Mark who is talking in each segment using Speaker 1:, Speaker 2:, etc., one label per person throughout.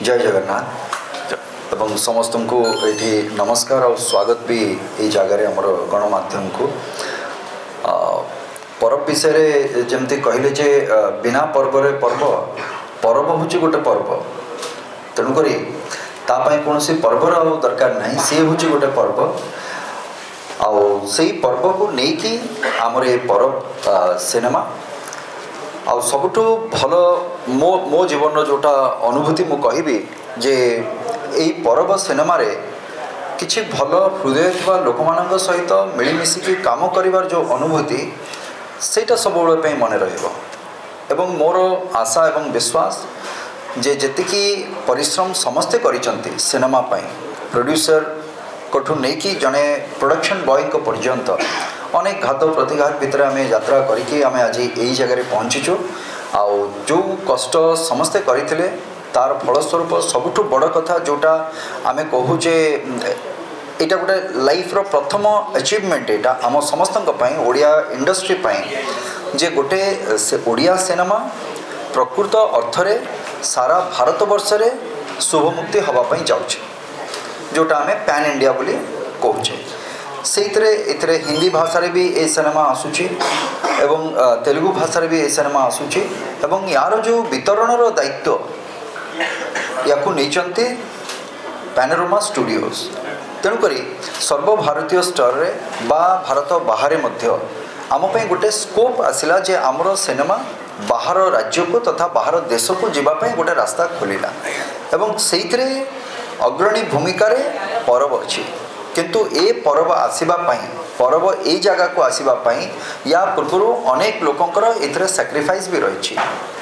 Speaker 1: जय जगन्नाथ एवं समस्त को ये नमस्कार और स्वागत भी ये जगार आमर गणमाध्यम को पर्व विषय जमती कहले जे बिना पर्व पर्व पर्व हूँ गोटे पर्व तेणुक कौन सी पर्वर आ दरकार ना सी हूँ गोटे पर्व आई पर्व को लेकिन आमर ये पर्व सिनेमा आ सबुठु भल मो जीवन जोटा अनुभूति मु कहि जे यही पर्व सिनेमा रे किछि भल हृदय थी लोक मान सहित मिलमिशिकी काम करिवार जो अनुभूति सेटा सब बेले मन एवं मोर आशा एवं विश्वास जे जेतिकी परिश्रम समस्ते करिसंती सिनेमा पई प्रोड्यूसर कठु नहीं जड़े प्रोडक्शन बॉय को पर्यंत अनेक घात प्रतिघात भितर आम यात्रा करी आम आज यही जगह पहुँचीचु आउ जो कष्ट समस्ते करते तार फलस्वरूप सबुठ बड़ कथा जोटा आम कहूचे यहाँ गोटे लाइफ रो प्रथम अचीवमेंट यहाँ आम समस्त ओडिया इंडस्ट्री जे गोटे ओडिया सिनेमा प्रकृत अर्थरे सारा भारत वर्ष रे शुभमुक्ति हवापाई जाऊे जोटा आम पैन इंडिया बोली कहूचे से इतरे हिंदी भाषा रे भी ये सिनेमा आसूची एवं तेलुगु भाषा रे भी ये सिनेमा आसूची एवं यार जो वितरण रो दायित्व या नहीं पैनोरमा स्टूडियोज तेणुक सर्वभारतीय स्तर रे बा भारत बाहर आम गोटे स्कोप आसला जे आमर सिनेमा बाहर राज्य को तथा बाहर देश को जीवाई गोटे रास्ता खोलिला एवं से अग्रणी भूमिका रे पर्व अच्छी किंतु ए पर्व आसवा पर्व ए जगह को आसवाई या पूर्व अनेक लोकंर एथरे सैक्रिफाइस भी रही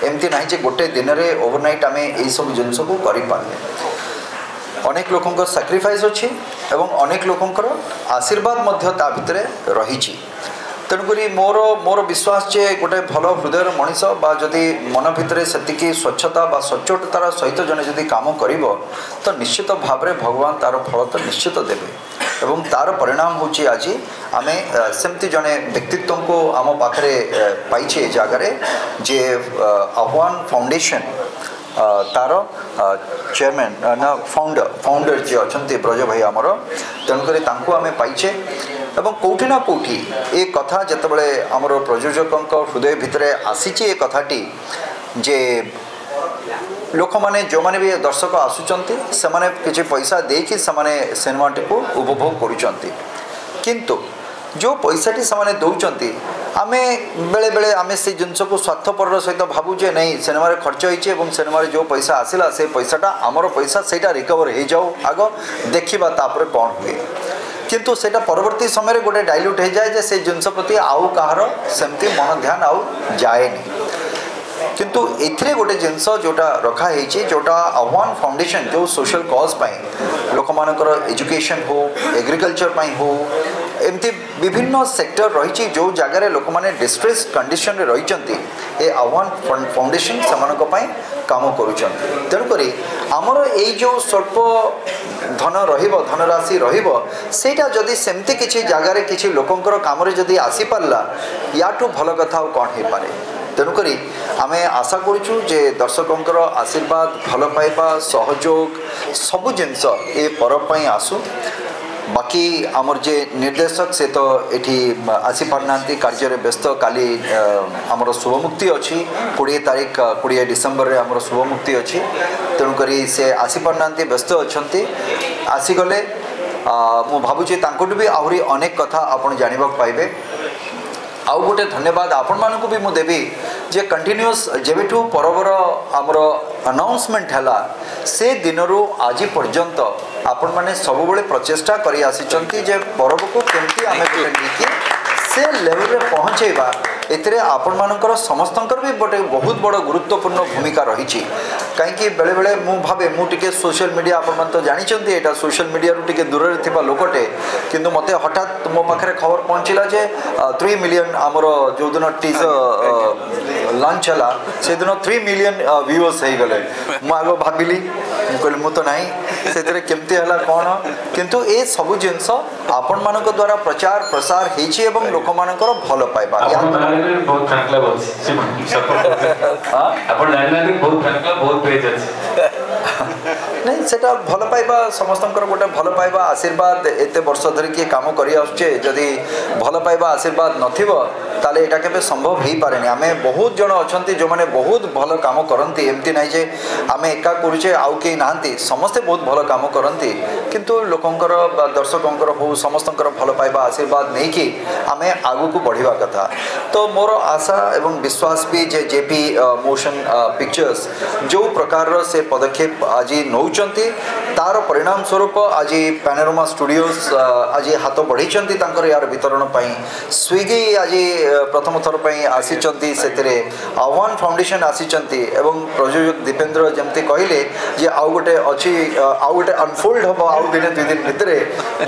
Speaker 1: एमती ना गोटे दिन में ओवरनाइट आम यही सब जिनस को करें अनेक लोकंर सैक्रिफाइस अच्छी एवं अनेक लोकंर आशीर्वाद भितर रही तेणुक मोर मोर विश्वास जे गोटे भल हृदय मनीष जदि मन भितर से स्वच्छता बा सचोटतार सहित जड़े जदि कम कर तो निश्चित भाव में भगवान तार फल तो निश्चित देवे एवं तार परिणाम हूँ आज आम सेमती जड़े व्यक्तित्व को आम पाखे पाइछे जगार जे आह्वान फाउंडेशन तार चेयरमैन ना फाउंडर जी अच्छा ब्रज भाई आमर तेणुक आम पाइछे एवं कौटि ना कौटि ए कथा जितेबाला आमर प्रयोजकों हृदय भितर आसीची ए कथाटी जे लोक मैंने जो मैंने भी दर्शक आसुचंती से माने किसी पैसा देकी से माने सिनेमाटी को उपभोग करुचंती किंतु जो पैसाटी से दौरान आम बेले बेले आम से जिनस को स्वार्थपर सहित भावुचे नहीं सिनेमा खर्च होती सिनेमा जो पैसा आसला से पैसाटा आमर पैसा से रिकवर हो जाऊ आग देखा तापर कौन हुए किंतु सेटा परवर्ती समय गोटे डाइल्यूट हो जाए से जिनस प्रति आउ कहार सेमती मन ध्यान आउ जाएनि किंतु एथिरे गोटे जिनस जोटा रखाई जोटा आह्वान फाउंडेशन जो सोशल कॉज लोक मानकर एजुकेशन हो एग्रीकल्चर हो एमती विभिन्न सेक्टर रही जो जगार लोक मैंने डिस्ट्रेस कंडीशन रे रही ए आह्वान फाउंडेशन से काम करुँच तेणुक आमर ये जो स्वल्प धन धनराशि रहीटा जदि सेमती किसी जगार किसी लोकंर कम जदि आसी पारला याठू भल कथा कौन हो पारे तेणुक आम आशा करुँ जे दर्शकों आशीर्वाद भल पाइबा सहयोग सबू जिनस ए पर्व आसू बाकी आमर जे निर्देशक से तो ये आसी पारना कार्य व्यस्त काली आमर शुभमुक्ति अच्छी 20 तारीख 20 डिसेम्बर में आमर शुभमुक्ति अच्छी तेणुक से आसी पारना व्यस्त अच्छा आसीगले मु भावुची भी आहरी अनेक कथा आपन जानिबा पाइबे आउ गोटे धन्यवाद आपण मानक भी मु देवी जे कंटिन्यूअस जेबेठू पर्वर आमर अनाउंसमेंट हैला से दिनरू आज पर्यंत आपण माने सब बेले प्रचेष्टा करी आसीचंती जे पर्व को केमती आमे लेकिन से लेवल रे पहुंचेबा एतरे आपण मानकर समस्तंकर भी गोटे बहुत बड़ गुरुत्वपूर्ण भूमिका रही कहीं बेले बेले मु भावे मु टिके सोशल मीडिया आपण मान तो जानिचंती एटा सोशल मीडिया रु टिके दूर रे थिबा लोकटे किंतु मते हठात मो पाखरे खबर पहुंचला जे 3 मिलियन आमर जो दिन टीजर लॉन्च हला से दिन 3 मिलियन व्यूअर्स हे गले मु आगो भाबिली मु कहली मु तो नाही सेतरे केमती हला कोन किंतु ए सब जिंस आपण मानक द्वारा प्रचार प्रसार हेछि एवं लोक मानकर भल पाइबा
Speaker 2: बहुत फैन क्लब बहुत पेज अच्छे
Speaker 1: नहीं सेटा भल पाइबा समस्तंकर गोटे भल पाइबा आशीर्वाद एते वर्ष धरिकी काम करी आसुचे जदि भल पाइबा आशीर्वाद नथिबो ताले एटा केबे संभव ही पारेनी आमे बहुत जन अछंती जो माने बहुत भल काम करंती एमती नाही जे आमे एका करूचे आउ के नांती समस्त बहुत भल काम करंती किंतु लोकंकर दर्शकंकर हो समस्तंकर भल पाइबा आशीर्वाद नै कि आमे आगु को बढ़िबा कथा तो मोर आशा एवं विश्वास भी जे जेपी मोशन पिक्चर्स जो प्रकार से पदक्षेप आज नौचंती तार परिणाम स्वरूप आज पैनोरमा स्टूडियोज आज हाथ बढ़ी यार वितरण पाई स्विगी आज प्रथम थर पर आसी से आह्वान फाउंडेशन आसी एवं प्रयोजक दीपेन्द्र जमती कहले जे आउ गोटे अच्छी आउ गोटे अनफोल्ड हम आउ दिन दुई दिन भितर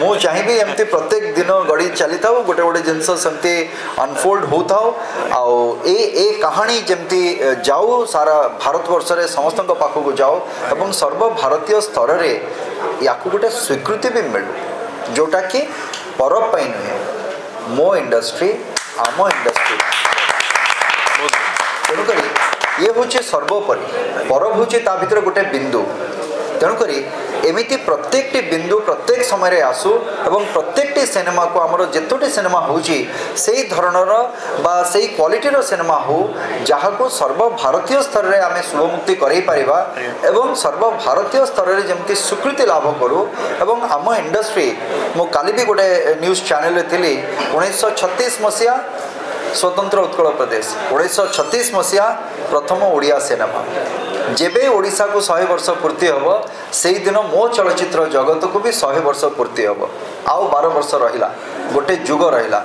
Speaker 1: मु चाहिए एमती प्रत्येक दिन गड़ी चली था गोटे गोटे जिनस सेमती अनफोल्ड होता ए कहानी जमती जाऊ सारा भारतवर्ष रे समस्त पाखक जाओ एवं सर्व भारतीय स्तर रे याकू गोटे स्वीकृति भी मिलू जोटा कि परब पाई नुहे मो इंडस्ट्री आम इंडस्ट्री तेणुक ये हूँ सर्वोपरि परब हूँ ता भीतर गोटे बिंदु तेणुक एमिति प्रत्येक बिंदु प्रत्येक समय आसू एवं प्रत्येक सिनेमा को आमर जेतोटी सिनेमा होची सेही धरणर बा सेही क्वालिटीर सिनेमा हो जहाँ को सर्व भारतीय स्तर में आम शुभमुक्ति करई परिबा एवं सर्व भारतीय स्तर में जमती स्वीकृति लाभ करूँ एवं आम इंडस्ट्री मु काली भी गोटे न्यूज चैनल थी 1936 मसीहा स्वतंत्र उत्कल प्रदेश 1936 मसीहा प्रथम ओडिया सिनेमा जेबे ओडिशा को 100 वर्ष पूर्ति हम से दिन मो चलचित्र जगत को भी 100 वर्ष पूर्ति हम आउ 12 वर्ष रहिला गोटे जुग रहिला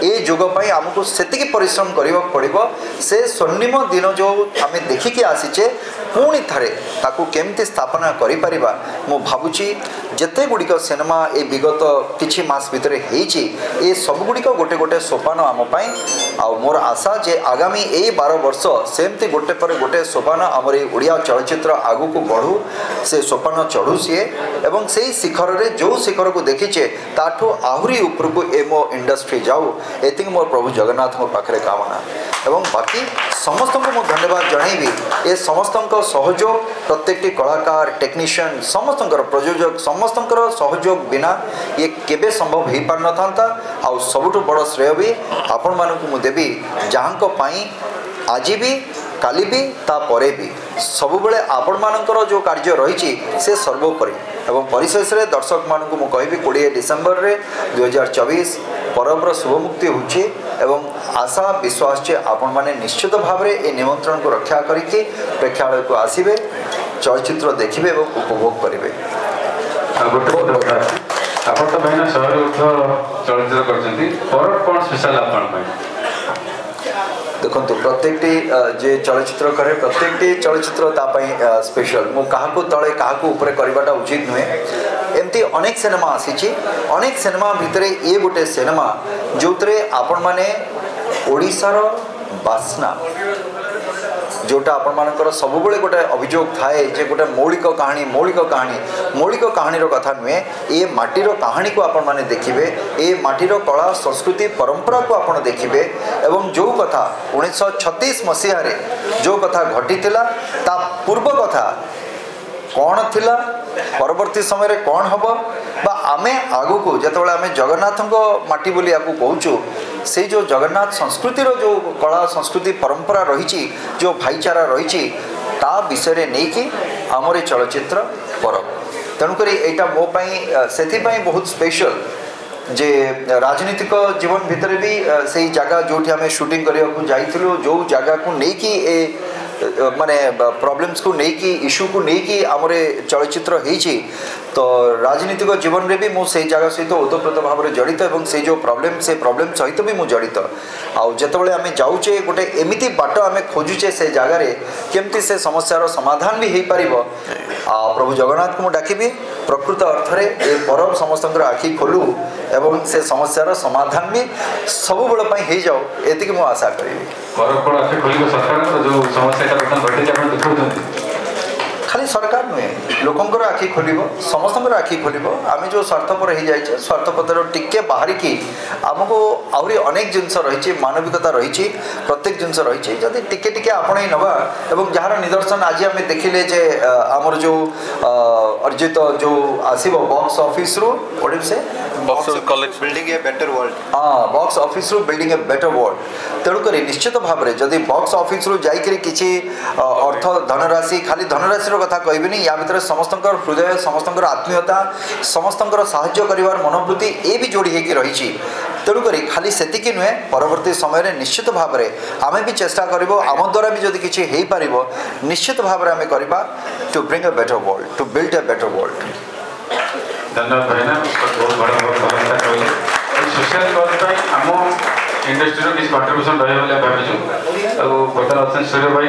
Speaker 1: ए जुग पाई आमको सेतिकी परिश्रम करबा पड़िबो से स्वर्णिम दिन जो आमे देखिकी आसीचे पुणी थरे ताकू केमती स्थापना करि परिबा मो भाबुची जते गुड़िक सिनेमा ए विगत किछि मास भितर हेची ए सब गुड़िक गोटे गोटे सोपान आम पाई आ मोर आशा जे आगामी ए 12 वर्ष सेमती गोटे पर गोटे सोपान आमर ओडिया चलचित्र आगु को बढ़ू से सोपान चढ़ू सी एवं से शिखर रे जो शिखर को देखीचे ताठू आहुरी ऊपर को ए मो इंडस्ट्री जाऊ एतिक मोर प्रभु जगन्नाथ पाखे कामना एवं बाकी समस्त को धन्यवाद जनइबी ए समस्त सहयोग प्रत्येक कलाकार टेक्नीशियन समस्त प्रयोजक समस्त सहयोग बिना ये केबे संभव हो पार न आ सबुठ बड़ श्रेय भी आपण मानक मु देवी जहाँ आज भी काली भी ता परे भी सबु बेले आपण मानकर जो कार्य रही से सर्वोपरि एवं परिशेष रे दर्शक मानक मु कहबी 20 डिसेम्बर रे 2024 परबर शुभमुक्ति होची एवं आशा विश्वास जे आपण माने निश्चित भाव रे ए निमंत्रण को रक्षा करिके प्रेक्षालय को आसीबे चलचित्र देखिबे एवं उपभोग करिवे
Speaker 2: आपण तो भाईना शहर चलचित्र करछंती परब कोन स्पेशल आपण भाई
Speaker 1: देखो प्रत्येक जे चलचित्र करे प्रत्येक चलचित्र स्पेशल मु काहाको तले काहाको ऊपर करवाटा उचित नुहे एमती अनेक सिनेमा आसी अनेक सिनेमा भितर ये गोटे सिनेमा जो आपण माने ओडिशार बासना जोटा आपण मानकर सब बेले गोटे अभियोग थाए जे गोटे मौलिक कहानी कथा नुहे ए माटीर कहानी को आपण माने देखिबे ए माटीर कला संस्कृति परंपरा को आपण देखिबे एवं जो कथा 1936 मसीहा रे जो कथा घटिथिला ता पूर्व कथा कौन थिला परवर्ती समय रे कौन हबो बा आमे आगु को जतबेले आमे जगन्नाथ माटी बोली आकु कहूचु से जो जगन्नाथ संस्कृतिर जो कला संस्कृति परंपरा रही जो भाईचारा रही ता विषय नहीं कि आमर चलचित्र परब तेणुक यहाँ मो से बहुत स्पेशल जे राजनीतिक जीवन भितर भी से जगह जो आम शूटिंग करने को जाइलु जो जगह को लेकिन माने प्रॉब्लम्स को लेकिन इश्यू को लेकिन आमर चलचित्र होती तो राजनीतिक जीवन में भी मुझे जगह सहित ओतप्रोत भाव में जड़ित और से जो प्रॉब्लम सहित भी मुझे जड़ित आते आम जाऊे गोटे एमती बाट आम खोजुचे से जगार केमती से समस्यार समाधान भी हो पार प्रभु जगन्नाथ को मुझे डाकबी प्रकृत अर्थ में ये परब समस्त आखि खोलू एवं से समस्यार समाधान भी सब बेल हो जाओ ये मुझे आशा करी खाली सरकार नुहे लोकंर आखि खोल समस्त आखि खोल आम जो स्वार्थपर हो जाए स्वार्थपदर टिके बाहर की आमको आहरी अनेक जिनस रही मानविकता रही प्रत्येक जिनस रही जदि टिके टिके आपणे नवा एवं जार निदर्शन आज आम देखिले जे आमर जो अर्जित जो आसब बॉक्स ऑफिस रू व्हाट से
Speaker 3: बिल्डिंग ए बेटर वर्ल्ड
Speaker 1: हाँ बॉक्स ऑफिस रू बिल्डिंग ए बेटर वर्ल्ड तेणुक निश्चित भाव में जदि बॉक्स ऑफिस रू जाइकरी किसी अर्थ धनराशि खाली धनराशि कथा कहबिनी या भितर समस्त हृदय समस्त आत्मीयता समस्त साहाय्य करिवार मनोवृत्ति ए भी जोड़ी होगी रही तेणुक खाली सेतिकी नुहे परवर्ती समय निश्चित भाव में आम भी चेष्टा करूँ आम द्वारा भी जदि किसी हो पार निश्चित भाव में आम करवा to bring a better world to build a better world.
Speaker 2: धन्यवाद भाईना बहुत बड़ा भूमिका कहले सोशल कॉज आम इंडस्ट्री किसी कंट्रीब्यूशन रही भाई सूर्य भाई